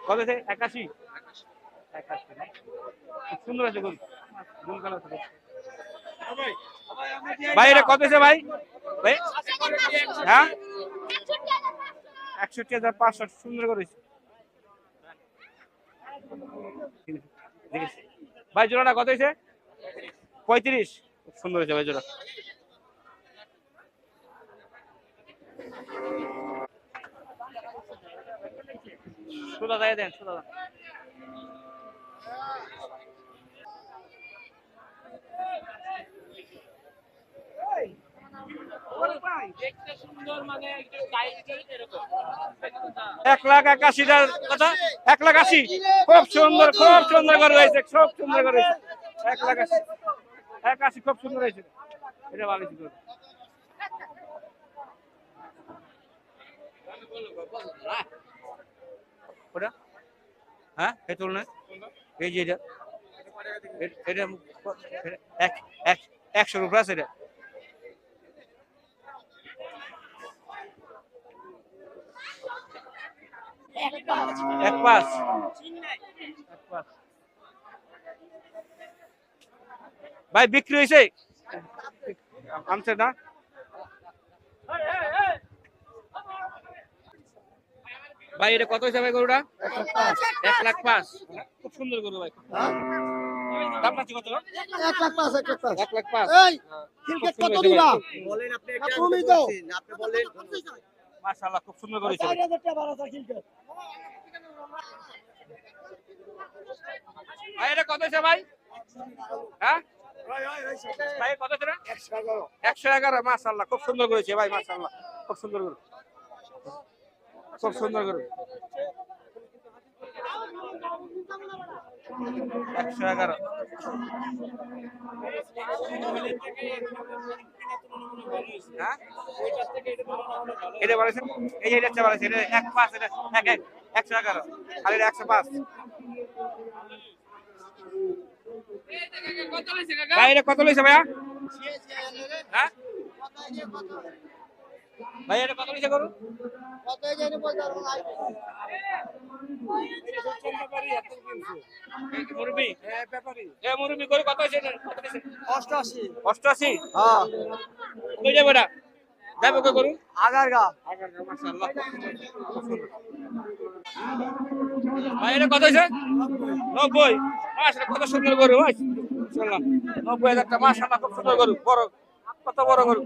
কত আছে? 81। 81 না? খুব সুন্দর আছে গরু। গরু কালো আছে। ভাই এটা কত আছে ভাই? ভাই হ্যাঁ 61,500 সুন্দর করেছে। ভাই জোড়াটা কত হয়েছে? 35। খুব সুন্দর হয়েছে ভাই জোড়া। সোজা যায় দেন সোজা। এক লাখ 81,000 কথা 1,80,000 খুব সুন্দর করে হয়েছে খুব সুন্দর করে 1,80,000 1,80,000 খুব সুন্দর হয়েছে এটা ভালো ছিল ওটা হ্যাঁ এই তুলনা এই যে এটা এটা 100 রুপিয়া আছে এটা এক পাঁচ ভাই বিক্রি হয়েছে আমছে না ভাই এটা কত হয়েছে ভাই গরুটা 1,05,000 খুব সুন্দর গরু ভাই দাম নাকি কত 1,05,000 কত দিবা বলেন আপনি এটা তুমি দাও আপনি বলেন মাশাআল্লাহ খুব সুন্দর করেছে 4000 টাকা বাড়া আছে কিনতে ভাই এটা কত হয়েছে ভাই হ্যাঁ ভাই কত ছিল 111 মাশাআল্লাহ খুব সুন্দর করেছে ভাই মাশাআল্লাহ খুব সুন্দর গরু খুব সুন্দর গরু 111 হ্যাঁ এটা বলেছেন এই যে এটা বলেছেন এটা 1,5 এটা 111 আর এটা 105 ভাই এটা কত লইছে ভাইয়া হ্যাঁ ভাই এটা কত লইছে করুন কত জানি বলতে পারবো না মুরবি হ্যাঁ ব্যাপারী এ মুরবি করে কত হইছে কত হইছে 88 88 হ্যাঁ কই যাবে এটা যাবে কই করুন আগারগা মাশাআল্লাহ ভাই এটা কত হইছে 90 মাশাআল্লাহ কত সুন্দর গরু ভাই মাশাআল্লাহ 90,000 টাকা মাশাআল্লাহ খুব সুন্দর গরু বড় কত বড় গরু